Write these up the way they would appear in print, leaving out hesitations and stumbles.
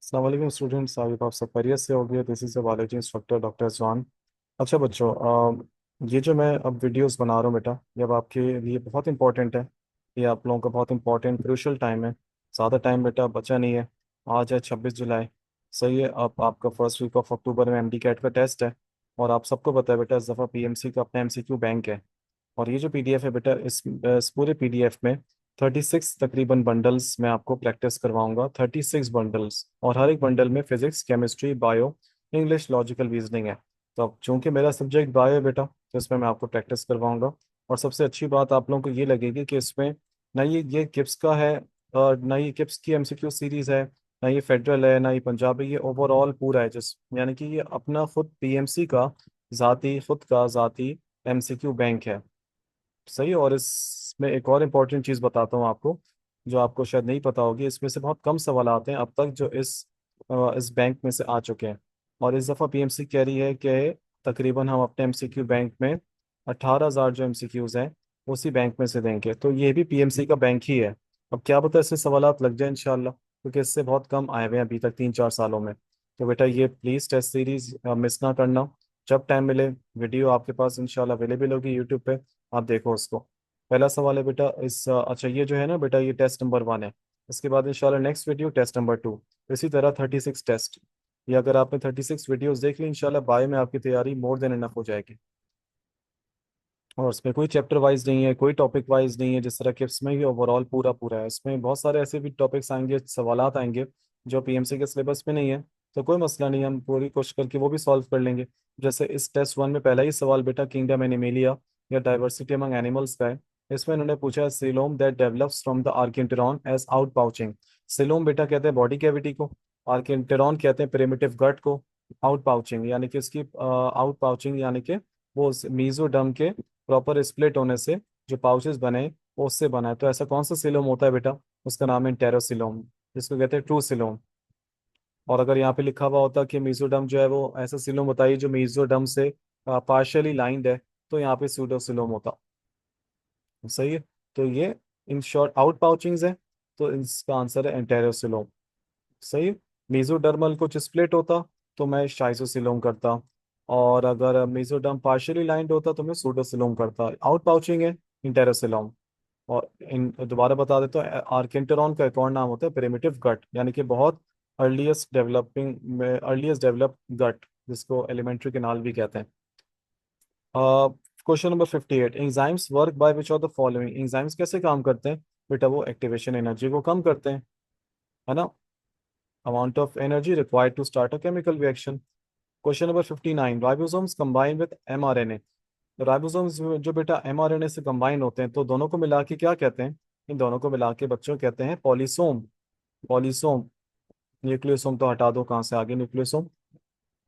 अस्सलाम वालेकुम स्टूडेंट्स। आप सब खैरियत से होंगे। This is the biology instructor doctor John. अच्छा बच्चों, ये जो मैं अब वीडियोस बना रहा हूँ बेटा, ये अब आपके लिए बहुत इंपॉर्टेंट है। ये आप लोगों का बहुत इंपॉर्टेंट क्रूशल टाइम है। ज़्यादा टाइम बेटा बचा नहीं है। आज है 26 जुलाई। सही है। अब आपका फर्स्ट वीक ऑफ अक्टूबर में एमडी कैट का टेस्ट है। और आप सबको पता है बेटा, इस दफ़ा पीएमसी का अपना एमसीक्यू बैंक है। और ये जो पीडीएफ है बेटा, इस पूरे पीडीएफ में 36 तकरीबन बंडल्स मैं आपको प्रैक्टिस करवाऊंगा। 36 बंडल्स, और हर एक बंडल में physics, chemistry, bio, English, logical reasoning है। तो अब चूंकि मेरा सब्जेक्ट बायो है बेटा, तो इसमें मैं आपको प्रैक्टिस करवाऊंगा। और सबसे अच्छी बात आप लोगों को ये लगेगी कि इसमें ना ये किप्स का है, और ना ये किप्स की एमसीक्यू सीरीज है, ना ये फेडरल है, ना ये पंजाबी। ये ओवरऑल पूरा है, जिस यानी कि ये अपना खुद पीएमसी का खुद का ज़ाती एमसीक्यू बैंक है। सही है। और इसमें एक और इम्पोर्टेंट चीज़ बताता हूँ आपको, जो आपको शायद नहीं पता होगी। इसमें से बहुत कम सवाल आते हैं अब तक जो इस बैंक में से आ चुके हैं। और इस दफ़ा पीएमसी कह रही है कि तकरीबन हम अपने एमसीक्यू बैंक में 18,000 जो एमसीक्यूज हैं उसी बैंक में से देंगे। तो ये भी पीएमसी का बैंक ही है। अब क्या पता इससे सवालात लग जाए इंशाल्लाह, क्योंकि इससे बहुत कम आए हुए हैं अभी तक 3-4 सालों में। तो बेटा ये प्लीज़ टेस्ट सीरीज मिस ना करना। जब टाइम मिले, वीडियो आपके पास इंशाल्लाह अवेलेबल होगी यूट्यूब पे, आप देखो उसको। पहला सवाल है बेटा अच्छा, ये जो है ना बेटा, ये टेस्ट नंबर 1 है। इसके बाद इंशाल्लाह नेक्स्ट वीडियो टेस्ट नंबर 2। इसी तरह 36 टेस्ट। ये अगर आपने 36 वीडियोस देख ली, इंशाल्लाह बायो में आपकी तैयारी मोर देन इनफ हो जाएगी। और इसमें कोई चैप्टर वाइज नहीं है, कोई टॉपिक वाइज नहीं है, जिस तरह के इसमें ये ओवरऑल पूरा पूरा है। इसमें बहुत सारे ऐसे भी टॉपिक्स आएंगे, सवालात आएंगे जो पीएमसी के सिलेबस में नहीं है। तो कोई मसला नहीं, हम पूरी कोशिश करके वो भी सॉल्व कर लेंगे। जैसे इस टेस्ट 1 में पहला ही सवाल बेटा किंगडम एनिमेलिया या डाइवर्सिटी अमंग एनिमल्स का है। इसमें इन्होंने पूछा है coelom that develops from the archenteron as outpouching. Coelom बेटा कहते हैं बॉडी कैविटी को, आर्किनटेरॉन कहते हैं प्रिमिटिव गट को। आउट पाउचिंग यानी कि इसकी आउट पाउचिंग यानी कि वो मीजोडर्म के प्रॉपर स्प्लिट होने से जो पाउचेस बने, वो उससे बना है। तो ऐसा कौन सा सिलोम होता है बेटा? उसका नाम है टेरोसिलोम, जिसको कहते हैं ट्रू सिलोम। और अगर यहाँ पे लिखा हुआ होता कि मीजोडर्म जो है वो ऐसा सिलोम बताइए जो मीजोडर्म से पार्शियली लाइंड है, तो यहाँ पे सूडोसिलोम होता। सही है। तो ये इन शॉर्ट आउट पाउचिंग्स है। तो इसका आंसर है एंटेरोसिलोम। सही है। मेसोडर्मल कुछ स्प्लिट होता तो मैं शाइजोसिलोम करता। और अगर मेसोडर्म पार्शियली लाइंड होता तो मैं सूडोसिलोम करता। आउट पाउचिंग है इंटेरोसिलोम। और इन दोबारा बता देता हूँ, आर्केंटेरॉन का एक और नाम होता है प्रिमिटिव गट, यानी कि बहुत अर्लीस्ट डेवलप गट, जिसको एलिमेंट्री केनाल भी कहते हैं। Question number 58, enzymes work by which of the following. Enzymes कैसे काम करते हैं बेटा? वो एक्टिवेशन एनर्जी को कम करते हैं, है ना। amount of energy required to start a chemical reaction. Question number 59, ribosomes combine with mRNA. Ribosomes जो बेटा एमआरएनए से कंबाइन होते हैं, तो दोनों को मिला के क्या कहते हैं? इन दोनों को मिला के बच्चों कहते हैं पॉलीसोम। पॉलीसोम। न्यूक्लियोसोम तो हटा दो, कहाँ से आगे nucleosome.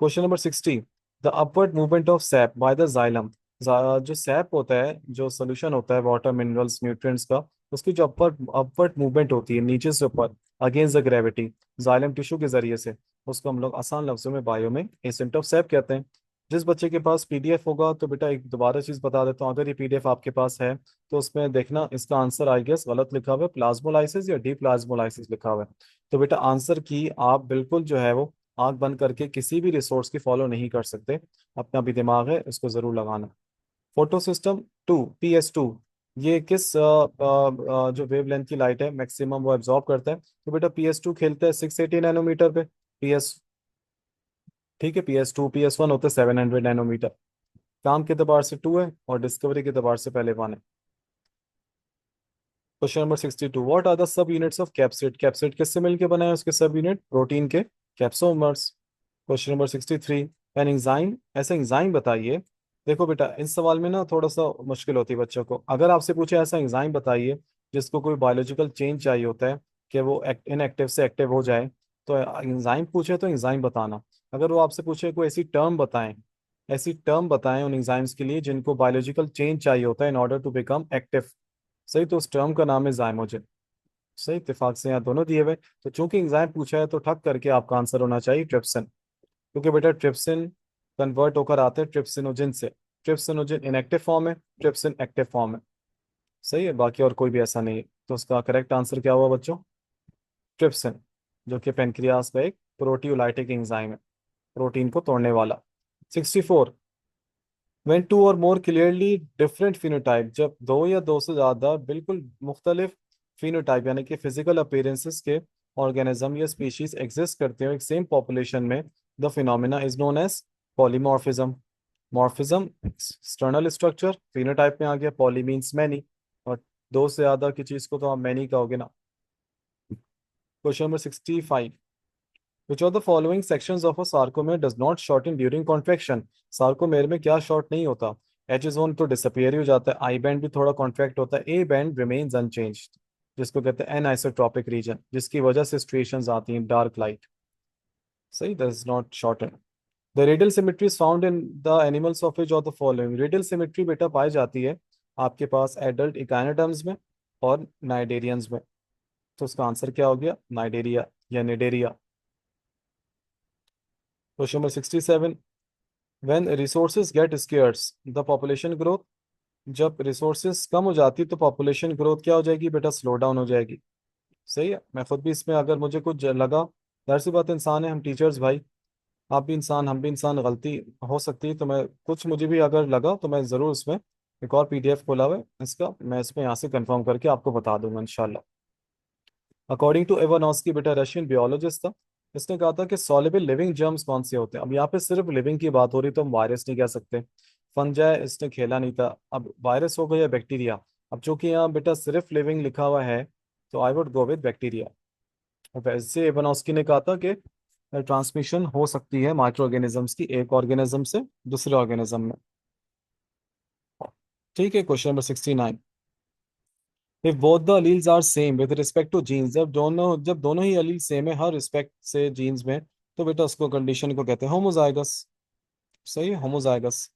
Question number 60, the upward movement of SAP by the xylem. जो सैप होता है, जो सोल्यूशन होता है वाटर, मिनरल्स, न्यूट्रिएंट्स का, उसकी जो अपवर्ड मूवमेंट होती है नीचे से ऊपर against the gravity, xylem tissue के जरिए से, उसको हम लोग आसान लफ्जों में बायो में एसेंट ऑफ सैप कहते हैं। जिस बच्चे के पास पीडीएफ होगा, तो बेटा एक दोबारा चीज बता देता हूँ, अगर ये पीडीएफ आपके पास है तो उसमें देखना इसका आंसर आई गेस गलत लिखा हुआ है, प्लाज्मोलाइसिस या डी प्लाज्मोलाइसिस लिखा हुआ है। तो बेटा आंसर की आप बिल्कुल जो है वो आंख बंद करके किसी भी रिसोर्स की फॉलो नहीं कर सकते। अपना भी दिमाग है, इसको जरूर लगाना। फोटो सिस्टम 2, PS2, ये किस जो वेवलेंथ की लाइट है मैक्सिमम वो एब्जॉर्ब करता है? तो बेटा PS2 खेलता है 680 नैनोमीटर पे। पीएस ठीक है, PS2, PS1 होता है 700 नैनोमीटर। काम के एतबार से 2 है और डिस्कवरी के एतबार से पहले 1 है। Question number 62, what are the subunits of capsid. Capsid किससे मिलकर बना है उसके सब यूनिट? प्रोटीन के capsomers. Question number 63, an enzyme, ऐसा एंजाइम बताइए। देखो बेटा इस सवाल में ना थोड़ा सा मुश्किल होती है बच्चों को। अगर आपसे पूछे ऐसा एंजाइम बताइए जिसको कोई बायोलॉजिकल चेंज चाहिए होता है कि वो इनएक्टिव से एक्टिव हो जाए, तो एंजाइम पूछे तो एंजाइम बताना। अगर वो आपसे पूछे कोई ऐसी टर्म बताएं, ऐसी टर्म बताएं उन एंजाइम्स के लिए जिनको बायोलॉजिकल चेंज चाहिए होता है in order to become active. सही, तो उस टर्म का नाम है जाइमोजिन। सही, इत्तेफाक से यहाँ दोनों दिए हुए। तो चूंकि एंजाइम पूछा है तो ठक करके आपका आंसर होना चाहिए ट्रिप्सिन, क्योंकि बेटा ट्रिप्सिन कन्वर्ट होकर आते हैं ट्रिप्सिनोजिन से। ट्रिप्सिनोजिन इनएक्टिव फॉर्म है, ट्रिप्सिन एक्टिव फॉर्म है। सही है, बाकी और कोई भी ऐसा नहीं है। तो उसका करेक्ट आंसर क्या हुआ बच्चों? ट्रिप्सिन, जो कि पेनक्रियास का एक प्रोटियोलाइटिक एंजाइम है, प्रोटीन को तोड़ने वाला। 64, व्हेन टू और मोर क्लियरली डिफरेंट फिनोटाइप, जब दो या दो से ज्यादा बिल्कुल मुख्तलिफ फिनोटाइप यानी कि फिजिकल अपीयरेंसेस के ऑर्गेनिज्म या स्पीशीज एग्जिस्ट करते हो एक सेम पॉपुलेशन में, the phenomena is known as polymorphism. Morphism external structure, phenotype में आ गया, पॉली मीन्स मैनी, और दो से ज्यादा की चीज को तो आप मैनी कहोगे ना। Question number 65, which of the following sections of a sarcomere does not shorten during contraction. Sarcomere में क्या शॉर्ट नहीं होता? एच जोन तो डिसअपियर ही हो जाता है, आई बैंड भी थोड़ा कॉन्ट्रैक्ट होता है, ए बैंड रिमेन्स अनचेंज्ड, जिसको कहते हैं एनआइसोट्रॉपिक रीजन, जिसकी वजह से स्ट्रिएशंस आती हैं डार्क लाइट। सही, does not shorten. The radial symmetry is found in the animals of which of the following. Radial symmetry बेटा पाई जाती है आपके पास एडल्ट इकाइनोडर्म्स में और नाइडेरियंस में। तो उसका आंसर क्या हो गया? नाइडेरिया या Cnidaria. Question number 67, when resources get scarce the population growth. जब रिसोर्सेज कम हो जाती तो पॉपुलेशन ग्रोथ क्या हो जाएगी बेटा? स्लो डाउन हो जाएगी। सही है, मैं खुद भी इसमें अगर मुझे कुछ लगा, जाहिर सी बात है, इंसान है हम, टीचर्स भाई, आप भी इंसान हम भी इंसान, गलती हो सकती है, तो मैं कुछ मुझे भी अगर लगा तो मैं ज़रूर इसमें एक और पीडीएफ खोला हुआ है इसका, मैं इसमें यहाँ से कंफर्म करके आपको बता दूंगा इंशाल्लाह। अकॉर्डिंग टू एवानॉस्की, बेटा रशियन बियोलॉजिस्ट था, इसने कहा था कि सॉल्युबल लिविंग जर्म्स कौन से होते हैं। अब यहाँ पे सिर्फ लिविंग की बात हो रही तो हम वायरस नहीं कह सकते, फंजाई इसने खेला नहीं था, अब वायरस हो गया या बैक्टीरिया। अब चूंकि यहाँ बेटा सिर्फ लिविंग लिखा हुआ है तो I would go with bacteria. वैसे एवानॉस्की ने कहा था कि ट्रांसमिशन हो सकती है माइक्रो ऑर्गेनिजम्स की एक ऑर्गेनिज्म से दूसरे ऑर्गेनिज्म में। ठीक है, question number 69, if both the alleles are same with respect to genes, जब दोनों ही अलील सेम है हर रिस्पेक्ट से जीन्स में, तो बेटा उसको कंडीशन को कहते हैं होमोजाइगस। सही है, homozygous.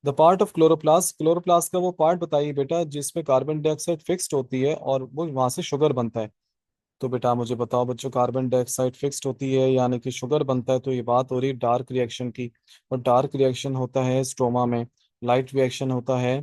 The part of chloroplast, chloroplast का वो पार्ट बताइए बेटा जिसमें कार्बन डाइऑक्साइड फिक्स्ड होती है और वो वहां से शुगर बनता है। तो बेटा मुझे बताओ बच्चों, कार्बन डाइऑक्साइड फिक्स्ड होती है यानी कि शुगर बनता है, तो ये बात हो रही है डार्क रिएक्शन की, और डार्क रिएक्शन होता है स्ट्रोमा में, लाइट रिएक्शन होता है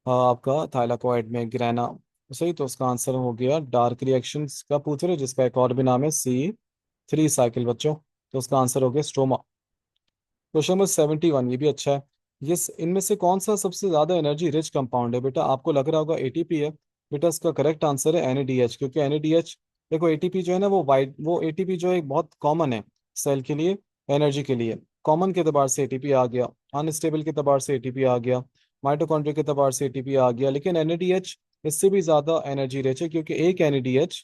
आपका थाइलाकोइड में, ग्रेना। सही, तो उसका आंसर हो गया डार्क रिएक्शन का पूछ रहे हो, जिसका एक और भी नाम है C3 साइकिल बच्चों, तो उसका आंसर हो गया स्ट्रोमा। क्वेश्चन नंबर 71, ये भी अच्छा है। ये इनमें से कौन सा सबसे ज्यादा एनर्जी रिच कंपाउंड है? बेटा आपको लग रहा होगा एटीपी है, बेटा इसका करेक्ट आंसर है NADH, क्योंकि NADH, देखो एटीपी जो है ना वो एटीपी जो है एक बहुत कॉमन है सेल के लिए, एनर्जी के लिए। कॉमन के एतबार से एटीपी आ गया, अनस्टेबल के एतबार से एटीपी आ गया, माइटोकॉन्ड्रिया के एतबार से एटीपी आ गया, लेकिन NADH इससे भी ज्यादा एनर्जी रिच है, क्योंकि एक NADH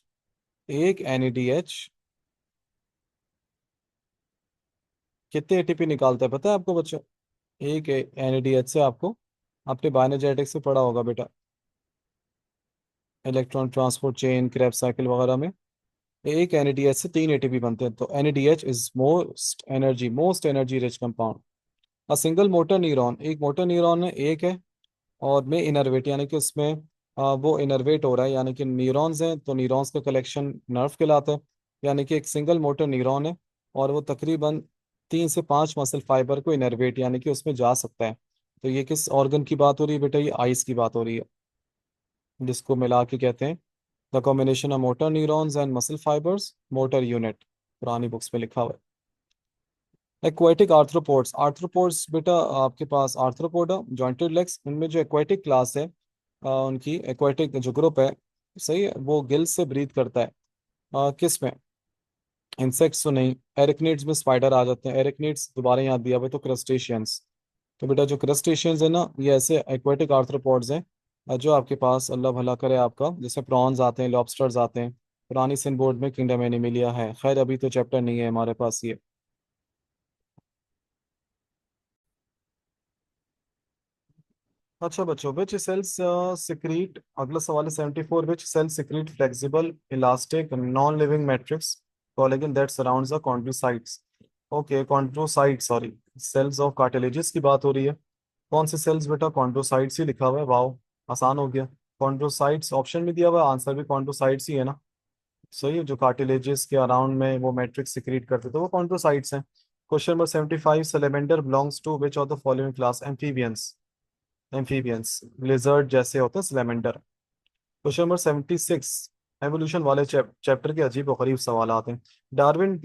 कितने एटीपी निकालता है पता है आपको बच्चों? एक NADH से आपको, आपने बायोएनर्जेटिक्स से पढ़ा होगा बेटा, electron transport chain, Krebs cycle वगैरह में, एक NADH से 3 ATP बनते हैं, तो NADH is most energy rich compound. A single motor neuron, एक मोटर न्यूरॉन है एक है, और में इनर्वेट यानी कि उसमें वो इनर्वेट हो रहा है, यानी कि न्यूरॉन्स हैं तो न्यूरॉन्स का कलेक्शन नर्व कहलाता है, यानी कि एक सिंगल मोटर न्यूरॉन है, और वो तकरीबन 3 से 5 मसल फाइबर को इनर्वेट यानी कि उसमें जा सकता है। तो ये किस ऑर्गन की बात हो रही है बेटा? ये आइस की बात हो रही है, जिसको मिला के कहते हैं the combination of motor neurons and muscle fibres, motor unit, पुरानी बुक्स में लिखा हुआ है। एक्वाटिक आर्थ्रोपोड्स, आर्थ्रोपोड्स बेटा आपके पास आर्थ्रोपोडा जॉइंटेड लेग्स, उनमें जो एक्वाटिक क्लास है उनकी एक्वाटिक जो ग्रुप है, सही है, वो गिल से ब्रीथ करता है। किस में? इंसेक्ट्स तो नहीं, एरिकनिड्स में स्पाइडर आ जाते हैं, एरिकनिड्स दोबारा याद दिया हुआ, तो क्रस्टेशियंस। तो बेटा जो क्रस्टेशियंस है ना, ये ऐसे एक्वाटिक आर्थ्रोपोड्स हैं जो आपके पास, अल्लाह भला करे आपका, जैसे प्रॉन्स आते हैं, लॉबस्टर्स आते हैं, पुरानी सिन बोर्ड में किंगडम एनिमिलिया है, खैर अभी तो चैप्टर नहीं है हमारे पास ये। अच्छा बच्चों, विच सेल्स सिक्रीट, अगला सवाल है 74, which cell secrete flexible elastic non living matrix collagen that surrounds the chondrocytes. Okay, chondrocyte, sorry, cells of cartilages की बात हो रही है। कौन से सेल्स बेटा? कॉन्ड्रोसाइट्स ही लिखा हुआ है, वाओ, आसान हो गया। कॉन्ड्रोसाइट्स ऑप्शन में दिया हुआ है, आंसर भी कॉन्ड्रोसाइट्स ही है ना। सही है, जो कार्टिलेजेस के अराउंड में वो मैट्रिक्स सिक्रीट करते थे वो कॉन्ड्रोसाइट्स हैं। Question number 75, salamander belongs to which of the following class? Amphibians, amphibians lizard जैसे होते हैं सलेमेंडर। क्वेश्चन नंबर 76, एवोल्यूशन वाले चैप्टर के अजीब और गरीब सवाल आते हैं। डार्विन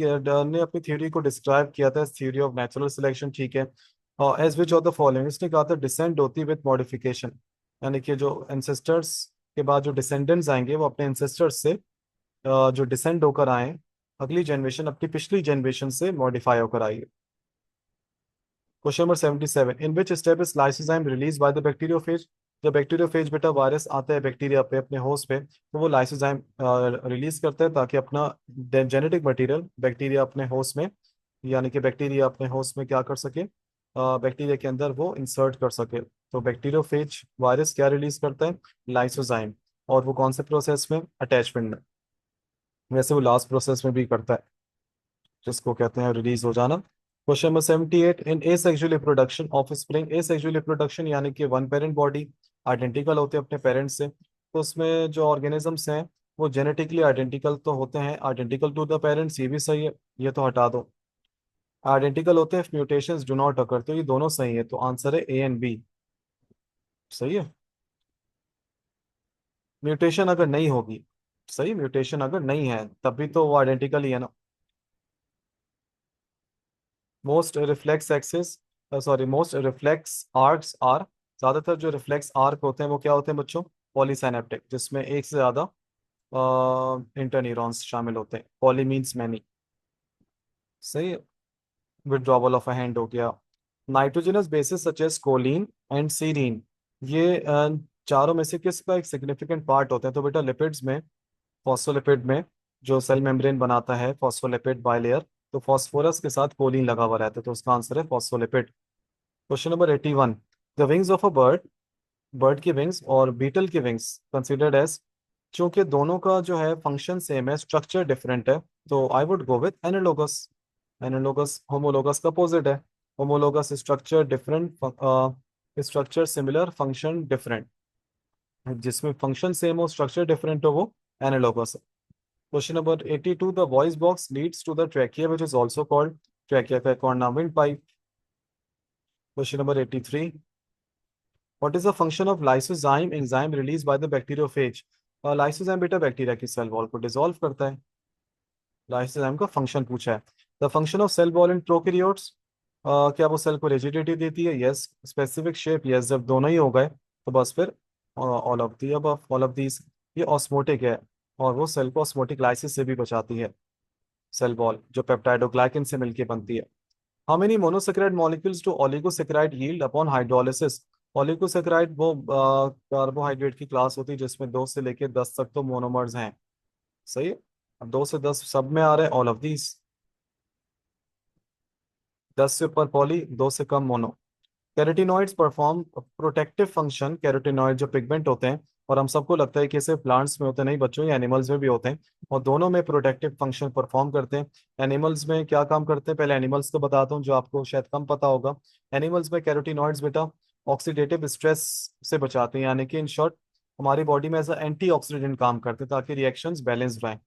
ने अपनी थ्योरी को डिस्क्राइब किया था, थ्योरी ऑफ नेचुरल सिलेक्शन, ठीक है। और as which of the following, इसने कहा था डिसेंड होती विद मॉडिफिकेशन, यानी कि जो एंसेस्टर्स के बाद जो डिसेंडेंट्स आएंगे वो अपने एंसेस्टर्स से जो डिसेंड होकर आए, अगली जनरेशन अपनी पिछली जनरेशन से मॉडिफाई होकर आई है। Question number 77, in which step is lysozyme release by the bacteriophage. जब बैक्टीरियोफेज बेटा वायरस आता है बैक्टीरिया पे अपने होस्ट पे, तो वो लाइसोजाइम रिलीज करता है ताकि अपना जेनेटिक मटेरियल बैक्टीरिया अपने होस्ट में, यानी कि बैक्टीरिया अपने होस्ट में क्या कर सके, बैक्टीरिया के अंदर वो इंसर्ट कर सके। तो बैक्टीरियोफेज वायरस क्या रिलीज करता है, लाइसोजाइम। और वो कौन से प्रोसेस में, अटैचमेंट में। वैसे वो लास्ट प्रोसेस में भी करता है, जिसको कहते हैं रिलीज हो जाना। Question number 78, in A sexual reproduction of spring. A sexual reproduction यानी कि वन पेरेंट बॉडी आइडेंटिकल होते हैं अपने पेरेंट्स से, तो उसमें जो ऑर्गेनिजम्स हैं वो जेनेटिकली आइडेंटिकल तो होते हैं, आइडेंटिकल टू द पेरेंट्स, ये भी सही है, ये तो हटा दो। आइडेंटिकल होते हैं, म्यूटेशंस डू नॉट अकर, तो ये दोनों सही है, तो आंसर है ए एंड बी, सही है। म्यूटेशन अगर नहीं होगी, सही, म्यूटेशन अगर नहीं है तब भी तो वो आइडेंटिकल ही है ना। Most reflex axis, sorry most reflex arcs are, ज्यादातर जो रिफ्लेक्स आर्क होते हैं वो क्या होते हैं बच्चों, पॉलीसाइनेप्टिक, जिसमें एक से ज्यादा इंटरन्यूरॉन्स शामिल होते हैं, पॉली मीन्स मैनी, सही। विड्रॉवल ऑफ अ हैंड हो गया। Nitrogenous bases such as choline and serine, ये चारों में से किसका एक सिग्निफिकेंट पार्ट होते हैं, तो बेटा लिपिड्स में, फॉस्फोलिपिड में, जो सेल मेम्ब्रेन बनाता है फॉस्फोलिपिड बाइलेयर, तो फॉस्फोरस के साथ कोलिन लगा हुआ रहता है, तो उसका आंसर है phospholipid. Question number 81, the wings of a bird, bird की विंग्स और बीटल की विंग्स कंसिडर्ड एज, चूंकि दोनों का जो है फंक्शन सेम है, स्ट्रक्चर डिफरेंट है, तो I would go with analogous. Analogous homologous का अपोजिट है, homologous structure different, structure similar function different, जिसमें फंक्शन सेम हो स्ट्रक्चर डिफरेंट हो वो एनालोगस है। Question number 82, the voice box leads to the trachea which is also called, trachea का एक और नाम windpipe. Question number 83, what is the function of lysozyme enzyme release by the bacteriophage. Lysozyme बेटा bacteria की cell wall को dissolve करता है, lysozyme का फंक्शन पूछा है। The function of cell wall in prokaryotes, क्या वो सेल को रिजिडिटी देती है, यस। Specific shape, yes. जब दोनों ही हो गए तो बस फिर ऑल ऑफ दी अब, ऑल ऑफ दीज। ये ऑस्मोटिक है, और वो सेल को ऑस्मोटिक लाइसिस से भी बचाती है, सेल वॉल जो पेप्टाइडोग्लाइकन से मिलकर बनती है। How many monosaccharide molecules to oligosaccharide yield upon hydrolysis. Oligosaccharide वो कार्बोहाइड्रेट की क्लास होती है जिसमें 2 से लेकर 10 तक तो मोनोमर्स हैं, सही है। अब 2 से 10 सब में आ रहे हैं ऑल ऑफ दीज, 10 से ऊपर पॉली, 2 से कम mono. Carotenoids perform protective function, carotenoid जो पिगमेंट होते हैं, और हम सबको लगता है कि सिर्फ प्लांट्स में होते हैं, नहीं बच्चों, ये एनिमल्स में भी होते हैं, और दोनों में प्रोटेक्टिव फंक्शन परफॉर्म करते हैं। एनिमल्स में क्या काम करते हैं, पहले एनिमल्स तो बताता हूँ जो आपको शायद कम पता होगा। एनिमल्स में कैरोटिनॉइड्स बेटा ऑक्सीडेटिव स्ट्रेस से बचाते हैं, यानी कि इन शॉर्ट हमारी बॉडी में एज एंटी ऑक्सीडेंट काम करते हैं ताकि रिएक्शंस बैलेंस रहें।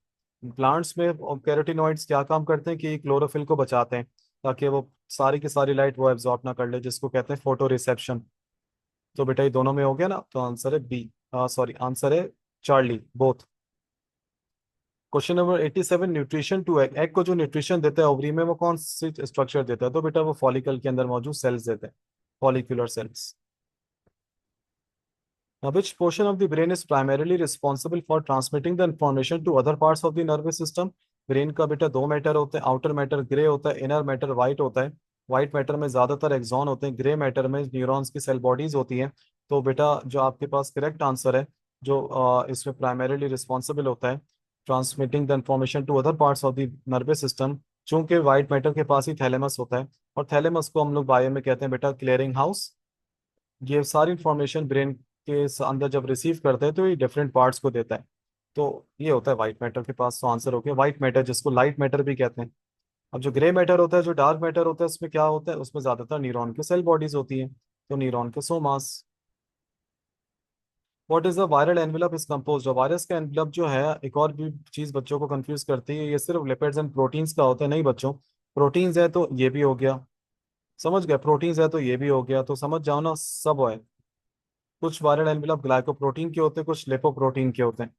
प्लांट्स में कैरोटिनॉइड्स क्या काम करते हैं कि क्लोरोफिल को बचाते हैं ताकि वो सारी की सारी लाइट वो एब्जॉर्ब ना कर ले, जिसको कहते हैं फोटो रिसेप्शन। तो बेटा ये दोनों में हो गया ना, तो आंसर है बी, सॉरी आंसर है Charlie, both. Question number 87, nutrition to egg, egg को जो न्यूट्रिशन देता है ओवरी में वो कौन सी स्ट्रक्चर देता है, तो बेटा वो फॉलिकल के अंदर मौजूद सेल्स देते हैं, follicular cells. Now, which portion of the brain is primarily responsible for transmitting the information to other parts of the nervous system? Brain का बेटा 2 मैटर होते हैं, आउटर मैटर ग्रे होता है, इनर मैटर वाइट होता है। वाइट मैटर में ज्यादातर एक्सॉन होते हैं, ग्रे मैटर में न्यूरॉन्स की सेल बॉडीज होती हैं। तो बेटा जो आपके पास करेक्ट आंसर है, जो इसमें प्राइमरीली रिस्पॉन्सिबल होता है transmitting the information to other parts of the nervous system, चूंकि वाइट मैटर के पास ही थैलेमस होता है, और थैलेमस को हम लोग बायो में कहते हैं बेटा क्लियरिंग हाउस। ये सारी इंफॉर्मेशन ब्रेन के अंदर जब रिसीव करते हैं तो ये डिफरेंट पार्ट्स को देता है, तो ये होता है वाइट मैटर के पास, तो आंसर हो गया वाइट मैटर, जिसको लाइट मैटर भी कहते हैं। अब जो ग्रे मैटर होता है, जो डार्क मैटर होता है, उसमें क्या होता है, उसमें ज्यादातर न्यूरॉन के सेल बॉडीज होती हैं, तो न्यूरॉन के somas. What is the viral envelope is compose, virus का एनवेलप जो है, एक और भी चीज बच्चों को कंफ्यूज करती है, ये सिर्फ लिपिड्स एंड प्रोटीन्स का होता है, नहीं बच्चों। प्रोटीन्स है तो ये भी हो गया, समझ गए, प्रोटीन्स है तो ये भी हो गया, तो समझ जाओ ना, सब है। कुछ वायरल एनवेलप ग्लाइकोप्रोटीन के होते हैं, कुछ लिपोप्रोटीन के होते हैं।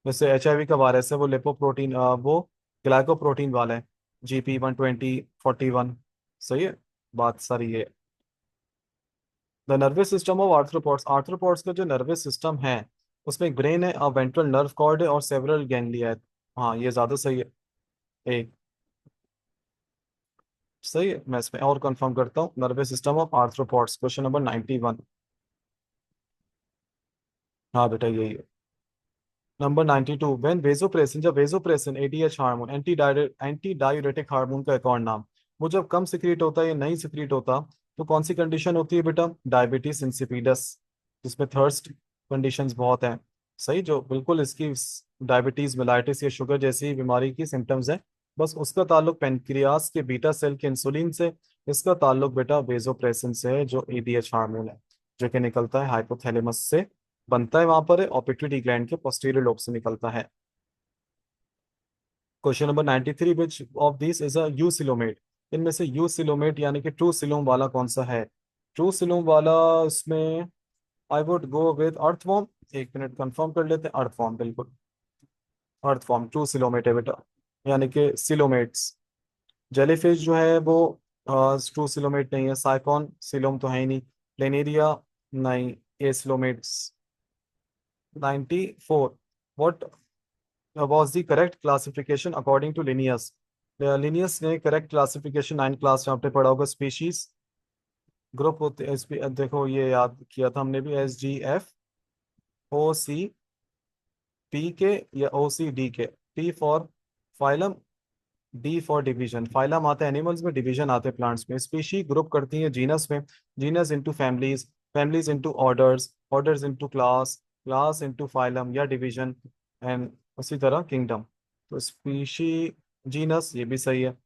जैसे HIV का वायरस है, वो लिपोप्रोटीन, वो ग्लाइकोप्रोटीन वाला है, GP12041। सही है, बात सारी ये। The nervous system of arthropods, arthropods का जो नर्वस सिस्टम है उसमें एक ब्रेन है और वेंट्रल नर्व कॉर्ड है और सेवरल गैंग्लिया है। हाँ ये ज्यादा सही है। एक सही है, मैं इसमें और कंफर्म करता हूँ, nervous system of arthropods, question number 91। हाँ बेटा यही है। नंबर 92, व्हेन वेसोप्रेसिन, जब vasopressin ADH hormone, anti diuretic hormone का एक और नाम, वो जब कम सिक्रीट होता है या नहीं सिक्रीट होता, तो कौन सी कंडीशन होती है बेटा? डायबिटीज इंसिपिडस, जिसमें थर्स्ट कंडीशंस बहुत हैं। सही, जो बिल्कुल इसकी डायबिटीज मिलाइटिस या शुगर जैसी बीमारी की सिम्टम्स है, बस उसका ताल्लुक पेनक्रियास के बीटा सेल के इंसुलिन से, इसका ताल्लुक बेटा वेसोप्रेसिन से है, जो ADH हार्मोन है, जो कि निकलता है हाइपोथैलेमस से, बनता है वहां पर है, और पिट्यूटरी ग्लैंड के पोस्टीरियर लोब से निकलता है। Question number 93, which of this is a eucoelomate, इनमें से यूसिलोमेट यानी कि ट्रू सिलोम वाला कौन सा है? ट्रू सिलोम वाला, इसमें आई वुड गो विद अर्थवॉर्म। एक मिनट कंफर्म कर लेते हैं, अर्थवॉर्म, बिल्कुल अर्थवॉर्म ट्रू सिलोमेट है बेटा, यानी कि सिलोमेट्स। जेलीफिश जो है वो ट्रू सिलोमेट नहीं है, साइकॉन सिलोम तो है ही नहीं, प्लेनेरिया नहीं, A coelomates. 94, what was the correct classification according to Linnaeus? Linnaeus ने करेक्ट क्लासिफिकेशन 9 क्लास में आपने पढ़ा होगा, स्पीशीज ग्रुप होते हैं, देखो ये याद किया था हमने भी, SGF, OC, PK या OC, DK। P for phylum, D for division, phylum आता है एनिमल्स में, डिवीजन आते हैं प्लांट्स में, स्पीशी ग्रुप करती है जीनस में, genus into families, families into orders, orders into class, class into phylum या डिवीजन, एंड उसी तरह किंगडम। तो स्पीशी, जीनस ये भी सही है,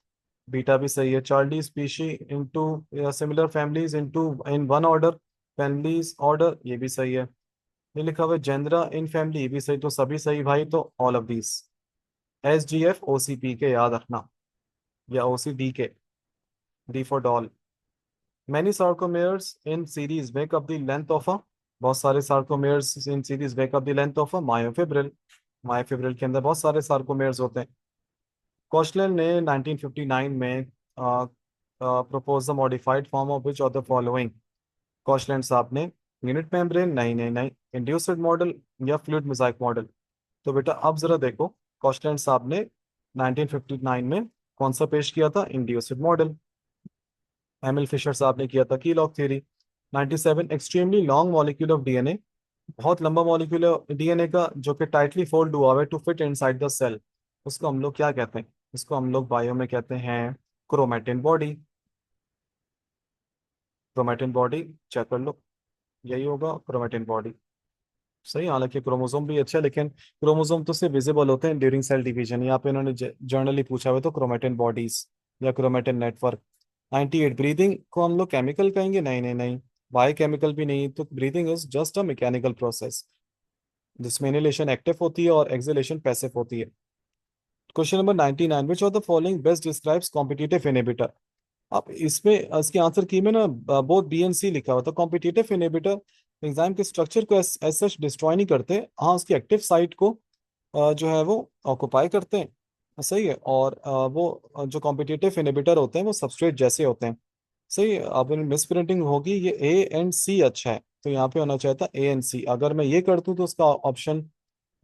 बीटा भी सही है, Charlie species into similar families into in one order, families order ये भी सही है। ये लिखा हुआ है जेंद्रा इन फैमिली, ये भी सही, तो सभी सही भाई, तो all of these. SGF, OC, PK याद रखना, या OC, DK, D for doll. Many sarcomeres in series make up the length of a, बहुत सारे sarcomeres in series make up the length of a myofibril, myofibril के अंदर बहुत सारे सार्कोमेयर्स होते हैं। कॉशलर ने 1959 में propose the modified form of which of the following, Koshland साहब ने, यूनिट मेम्ब्रेन नहीं नहीं नहीं, इंड्यूस्ड मॉडल या फ्लूइड मोजाइक मॉडल। तो बेटा अब जरा देखो, कॉशलैंड साहब ने 1959 में कौन सा पेश किया था? Induced model. एमिल फिशर साहब ने किया था कीलॉग theory. 97, extremely long molecule of DNA, बहुत लंबा मॉलिक्यूल है DNA का, जो कि टाइटली फोल्ड हुआ है to fit inside the cell, उसको हम लोग क्या कहते हैं? इसको हम लोग बायो में कहते हैं chromatin body. Chromatin body check कर लो, यही होगा क्रोमेटिन बॉडी। सही, हालांकि क्रोमोसोम भी अच्छा है, लेकिन क्रोमोसोम तो सिर्फ विजिबल होते हैं ड्यूरिंग सेल डिवीजन, यहाँ पे इन्होंने जर्नली पूछा हुआ, तो क्रोमेटिन बॉडीज या क्रोमेटिन नेटवर्क। 98, ब्रीदिंग को हम लोग केमिकल कहेंगे? नहीं नहीं नहीं, बायो केमिकल भी नहीं, तो breathing is just a mechanical process, जिसमें इनहेलेशन एक्टिव होती है और एक्सहेलेशन पैसिव होती है। Question number 99, which of the following best describes competitive inhibitor? अब इसमें इसके आंसर की में ना बहुत BNC लिखा हुआ था, कॉम्पिटिटिव इनहिबिटर एंजाइम के स्ट्रक्चर को एज सच डिस्ट्रॉय नहीं करते, हाँ उसकी एक्टिव साइट को जो है वो ऑक्युपाई करते हैं। सही है, और वो जो कॉम्पिटिटिव इनहिबिटर होते हैं वो सबस्ट्रेट जैसे होते हैं। सही है, अब मिस प्रिंटिंग होगी, ये A एंड C अच्छा है, तो यहाँ पे होना चाहिए था A एंड C। अगर मैं ये कर दूं तो उसका ऑप्शन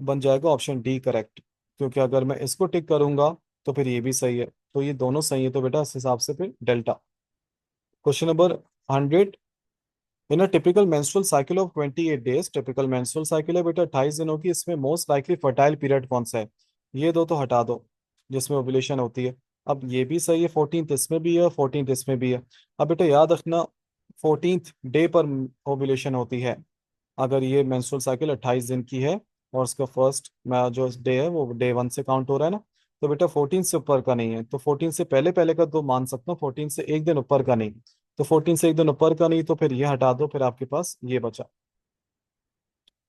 बन जाएगा ऑप्शन D करेक्ट, क्योंकि अगर मैं इसको टिक करूंगा तो फिर ये भी सही है, तो ये दोनों सही है, तो बेटा इस हिसाब से फिर delta. Question number 100, in a typical menstrual cycle of 28 days, typical menstrual cycle है बेटा 28 दिनों की, इसमें मोस्ट लाइकली फर्टाइल पीरियड कौन सा है? ये दो तो हटा दो, जिसमें ओव्यूलेशन होती है। अब ये भी सही है, 14th इसमें भी है, 14th इसमें भी है। अब बेटा याद रखना, 14th डे पर ओव्यूलेशन होती है, अगर ये मेंस्ट्रुअल साइकिल 28 दिन की है, और उसका फर्स्ट जो डे है वो डे 1 से काउंट हो रहा है ना, तो बेटा 14 से ऊपर का नहीं है, तो 14 से पहले पहले का तो मान सकता हूँ, 14 से एक दिन ऊपर का नहीं, तो 14 से एक दिन ऊपर का नहीं, तो फिर ये हटा दो, फिर आपके पास ये बचा।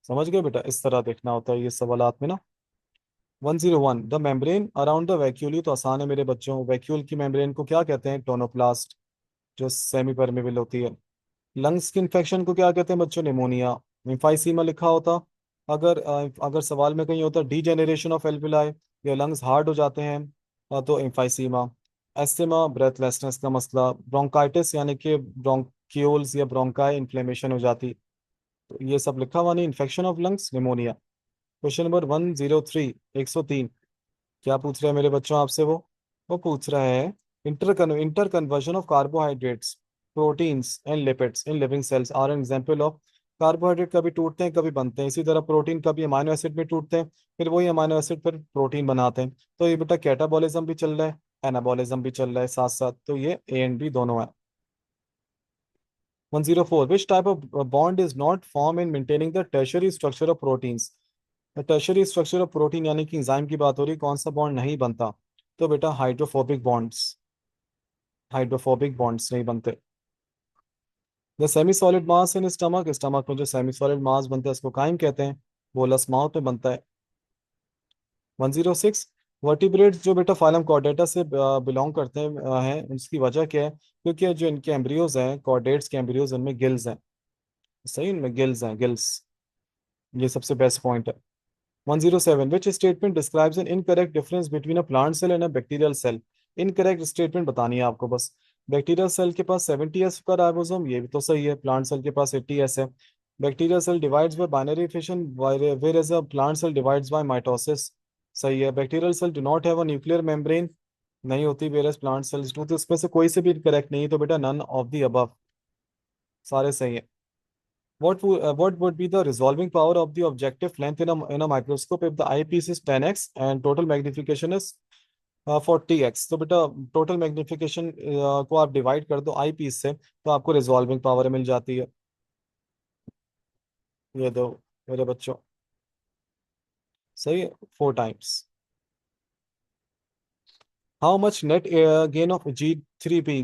समझ गए बेटा, इस तरह देखना होता है ये सवालात में ना। 101, the membrane around the vacuole, तो आसान है मेरे बच्चों, वैक्यूल की मेम्ब्रेन को क्या कहते हैं? टोनोप्लास्ट, जो सेमी परमेबल होती है। लंग्स की इन्फेक्शन को क्या कहते हैं बच्चों? निमोनिया। इम्फाइसीमा लिखा होता, अगर सवाल में कहीं होता डीजेनरेशन ऑफ एल्विलाई या लंग्स हार्ड हो जाते हैं, तो एम्फाइसीमा। एस्थमा ब्रेथलेसनेस का मसला। ब्रोंकाइटिस यानी कि ब्रोंक्यूल्स या ब्रोंकाई इन्फ्लेमेशन हो जाती, तो ये सब लिखा हुआ नहीं। Infection of lungs pneumonia. Question number 103, 103। क्या पूछ रहे हैं मेरे बच्चों आपसे? वो पूछ रहा है interconversion of carbohydrates, proteins and lipids in living cells are an example of. Carbohydrate कभी टूटते हैं कभी बनते हैं, इसी तरह प्रोटीन कभी अमाइनो एसिड में टूटते हैं, फिर वही अमाइनो एसिड पर प्रोटीन बनाते हैं। तो ये बेटा कैटाबॉलिज्म भी चल रहा है, एनाबॉलिज्म भी चल रहा है साथ साथ, तो ये ए एंड बी दोनों है। 104, विच type of bond is not form in maintaining the tertiary structure of proteins. Tertiary structure of protein यानी कि एंजाइम की बात हो रही है, कौन सा बॉन्ड नहीं बनता? तो बेटा हाइड्रोफोबिक बॉन्ड्स, हाइड्रोफोबिक बॉन्ड्स नहीं बनते। The semi solid mass in stomach, stomach में जो सेमी सॉलिड मास बनता है उसको काइम कहते हैं, बोलस माउथ में बनता है। 106, वर्टिब्रेट्स जो बेटा फाइलम कॉर्डेटा से बिलोंग करते हैं उसकी वजह क्या है? क्योंकि जो इनके एम्ब्रियोज हैं, कॉर्डेट्स के एम्ब्रियोज, उनमें गिल्स हैं। सही, इनमें गिल्स हैं, गिल्स। ये सबसे बेस्ट पॉइंट है। 107, which statement describes an incorrect difference between a plant cell and a bacterial cell? Incorrect statement बतानी है आपको बस। बैक्टीरियल सेल के पास 70s का राइबोसोम, ये भी तो सही है। प्लांट सेल के पास 80s है। Bacterial cell divides by binary fission, whereas a plant cell divides by mitosis. सही है। Bacterial cell do not have a nuclear membrane, नहीं होती, whereas plant cells do. तो इसमें से कोई से भी करेक्ट नहीं है, तो बेटा नन ऑफ दी अबव, सारे सही है। What would be the resolving power of the objective length in a microscope if the eyepiece is 10x and total magnification is 40x? तो बेटा टोटल मैग्निफिकेशन को आप डिवाइड कर दो आई पीस से, तो आपको रिजॉल्विंग पावर मिल जाती है। ये दो मेरे बच्चों, सही है, 4 times. How much net gain of G three P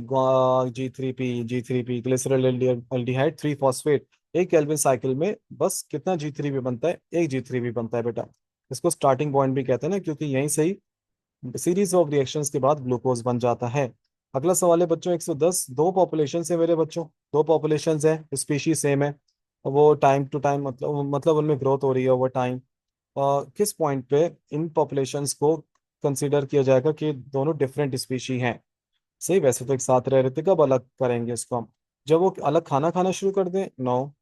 glyceraldehyde 3 phosphate, एक केल्विन साइकिल में बस कितना जी थ्री पी बनता है? एक जी थ्री पी बनता है बेटा। इसको स्टार्टिंग पॉइंट भी कहते हैं ना, क्योंकि यहीं से ही सीरीज ऑफ रिएक्शंस के बाद ग्लूकोज बन जाता है। अगला सवाल है बच्चों 110, दो पॉपुलेशन है मेरे बच्चों, दो पॉपुलेशन है, स्पीशीज सेम है, वो टाइम टू टाइम मतलब उनमें ग्रोथ हो रही है ओवर टाइम। किस पॉइंट पे इन पॉपुलेशंस को कंसीडर किया जाएगा कि दोनों डिफरेंट स्पीशी हैं? सही, वैसे तो एक साथ रह रहे थे, कब अलग करेंगे इसको हम? जब वो अलग खाना खाना शुरू कर दें? नो।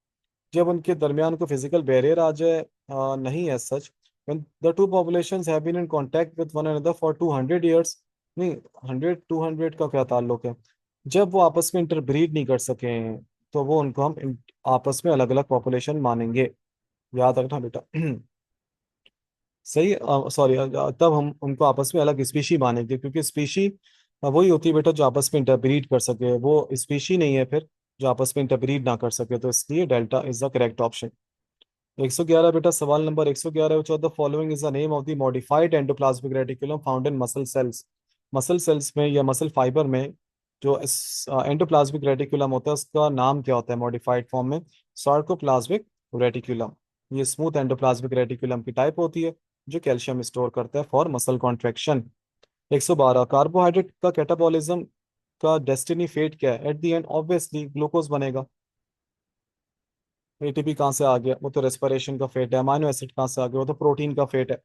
जब उनके दरमियान को फिजिकल बैरियर आ जाए? नहीं है सच। when the two populations have been in contact with one another for 200 years, नहीं, 100 200 का क्या ताल्लुक है? जब वो आपस में इंटरब्रीड नहीं कर सके, तो वो उनको हम आपस में अलग अलग पॉपुलेशन मानेंगे, याद रखना बेटा। सही, सॉरी, तब हम उनको आपस में अलग स्पीशी मानेंगे, क्योंकि स्पीशी वही होती है बेटा जो आपस में इंटरब्रीड कर सके, वो स्पीशी नहीं है फिर जो आपस में इंटरब्रीड ना कर सके, तो इसलिए delta is the correct option. 111 बेटा, सवाल number 111, which of the following is the name of the modified endoplasmic reticulum found in muscle cells? Muscle cells में या मसल फाइबर में जो एंडोप्लाज्मिक रेटिकुलम होता है, उसका नाम क्या होता है मॉडिफाइड फॉर्म में? Sarcoplasmic reticulum. ये स्मूथ एंडोप्लाज्मिक रेटिकुलम की टाइप होती है, जो कैल्शियम स्टोर करता है फॉर मसल कॉन्ट्रैक्शन। 112, कार्बोहाइड्रेट का कैटाबॉलिज्म का डेस्टिनी फेट क्या है? At the end obviously glucose बनेगा। एटीपी कहाँ से आ गया? वो तो रेस्पिरेशन का फेट है। अमाइनो एसिड कहाँ से आ गया? वो तो प्रोटीन का फेट है।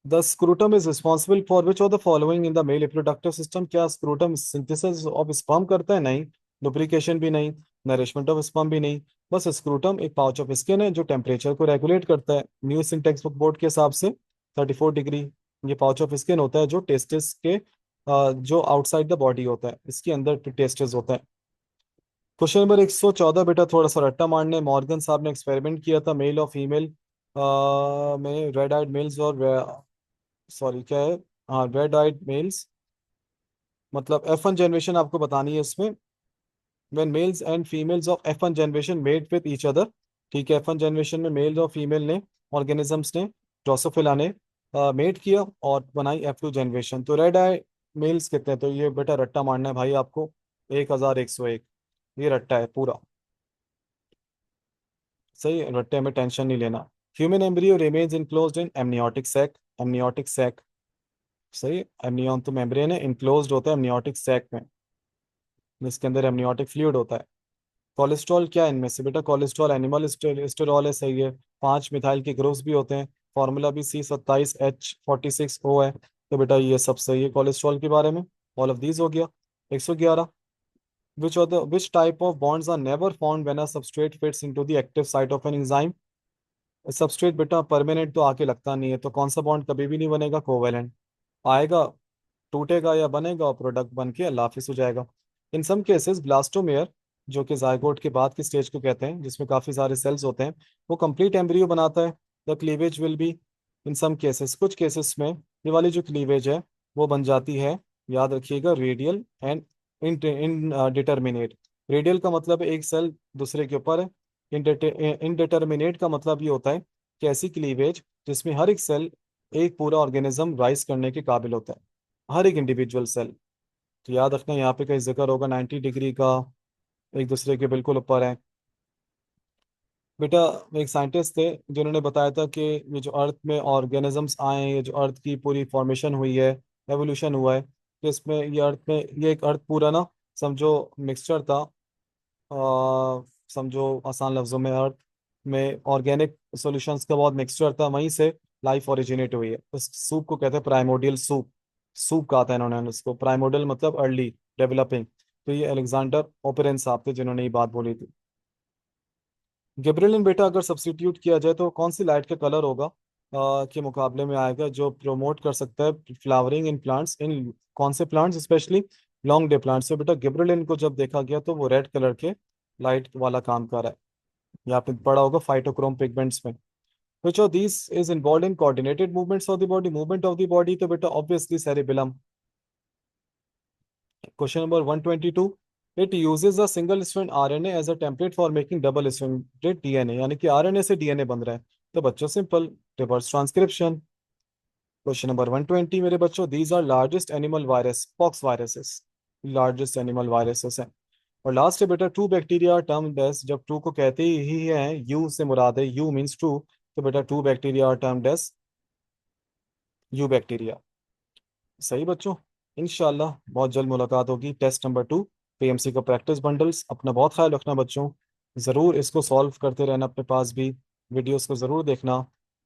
The scrotum is responsible for which of the following in the male reproductive system? क्या स्क्रूटम सिंथेसिस ऑफ स्पर्म करता है? नहीं। लुब्रिकेशन भी नहीं, नरिशमेंट ऑफ स्पर्म भी नहीं। बस स्क्रूटम एक पाउच ऑफ स्किन है जो टेम्परेचर को रेगुलेट करता है, new Singh text book board के हिसाब से 34 डिग्री। ये पाउच ऑफ स्किन होता है जो टेस्टिस के जो आउटसाइड द बॉडी होता है, इसके अंदर टेस्टिस होता है। क्वेश्चन नंबर 114 बेटा, थोड़ा सा रट्टा मारने, मॉर्गन साहब ने एक्सपेरिमेंट किया था मेल और फीमेल में, रेड आइड मेल्स और सॉरी क्या है, हाँ, रेड आइड मेल्स, मतलब F1 जनरेशन आपको बतानी है इसमें। When males and females of F1 generation mate with each other, ठीक है, F1 जनरेशन में मेल और फीमेल ने, ऑर्गेनिजम्स ने, ड्रोसोफिला ने मेट किया और बनाई F2 जनरेशन, तो रेड आई मेल्स कितने हैं? तो ये बेटा रट्टा मारना है भाई आपको, 1101, ये रट्टा है पूरा। सही है, रट्टे में टेंशन नहीं लेना। Human embryo remains enclosed in amniotic sac, amniotic sac. सही, एमनियन तो मेम्ब्रेन है, इनक्लोज्ड होता है एमनियोटिक सैक में, जिसके अंदर एमनियोटिक फ्लूइड होता है। कोलेस्ट्रॉल क्या है इनमें से बेटा? कोलेस्ट्रॉल एनिमल स्टेरॉल है, सही है। 5 मिथाइल के ग्रुप्स भी होते हैं, फॉर्मूला भी C27H46O है। तो बेटा ये सब सही है कोलेस्ट्रॉल के बारे में। ऑल ऑफ दीज हो गया। 111, which type of bonds are never found when a substrate fits into the active site of an enzyme? Substrate बेटा परमानेंट तो आके लगता नहीं है, तो कौन सा बॉन्ड कभी भी नहीं बनेगा? कोवेलेंट। आएगा, टूटेगा या बनेगा और प्रोडक्ट बन के अल्लाह हाफिज हो जाएगा। इन सम केसेस ब्लास्टोमेयर, जो कि जायगोट के बाद की स्टेज को कहते हैं, जिसमें काफी सारे सेल्स होते हैं, वो कंप्लीट एम्ब्रियो बनाता है। The cleavage will be, in some cases, कुछ केसेस में ये वाली जो क्लीवेज है वो बन जाती है, याद रखिएगा, रेडियल एंड इनडिटर्मिनेट। रेडियल का मतलब है एक सेल दूसरे के ऊपर है। इनडिटर्मिनेट का मतलब ये होता है कि ऐसी क्लीवेज जिसमें हर एक सेल एक पूरा ऑर्गेनिज्म राइज करने के काबिल होता है, हर एक इंडिविजुअल सेल। तो याद रखना यहाँ पे कहीं जिक्र होगा 90 डिग्री का, एक दूसरे के बिल्कुल ऊपर है। बेटा एक साइंटिस्ट थे जिन्होंने बताया था कि ये जो अर्थ में ऑर्गेनिजम्स आए हैं, ये जो अर्थ की पूरी फॉर्मेशन हुई है, एवोल्यूशन हुआ है, कि इसमें ये अर्थ में ये एक अर्थ पूरा ना, समझो मिक्सचर था। समझो आसान लफ्जों में, अर्थ में ऑर्गेनिक सॉल्यूशंस का बहुत मिक्सचर था, वहीं से लाइफ ओरिजिनेट हुई है। उस सूप को कहते हैं प्राइमोडियल सूप। सूप कहा था इन्होंने उसको, प्राइमोडियल मतलब अर्ली डेवलपिंग। तो ये अलेक्जेंडर ओपेरन साहब थे जिन्होंने ये बात बोली थी। गिबरेलिन बेटा अगर सब्स्टिट्यूट किया जाए तो कौन सी लाइट का कलर होगा के मुकाबले में आएगा, जो प्रमोट कर सकता है फ्लावरिंग इन प्लांट्स, इन कौन से plants, specially long day plants? तो बेटा गिबरेलिन को जब देखा गया तो वो रेड कलर के लाइट वाला काम कर रहा है। ये आपने पढ़ा होगा फाइटोक्रोम पिगमेंट्स में। Which of these is involved in coordinated movements of the body? Movement of the body तो बेटा obviously cerebellum. Question number 122. It uses a single strand RNA as a template for making double stranded DNA, यानी कि RNA से DNA बन रहा है। तो बच्चों simple, reverse transcription. Question number 120 मेरे बच्चों, these are largest animal virus, pox viruses, largest animal viruses हैं। और लास्ट है बेटा, टू बैक्टीरिया टर्म डेस, जब टू को कहते ही हैं, यू से मुराद है, यू मीन्स टू, तो बेटा टू बैक्टीरिया टर्म डेस यू बैक्टीरिया। सही बच्चों। इंशाल्लाह बहुत जल्द मुलाकात होगी। टेस्ट नंबर 2, पीएमसी का प्रैक्टिस बंडल्स। अपना बहुत ख्याल रखना बच्चों, ज़रूर इसको सॉल्व करते रहना अपने पास भी, वीडियोस को ज़रूर देखना।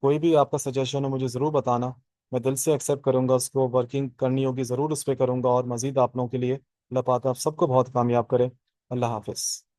कोई भी आपका सजेशन हो मुझे ज़रूर बताना, मैं दिल से एक्सेप्ट करूंगा उसको, वर्किंग करनी होगी ज़रूर उस पर करूंगा। और मज़ीद आप लोगों के लिए अल्लाह पाक आप सबको बहुत कामयाब करे। अल्लाह हाफिज़।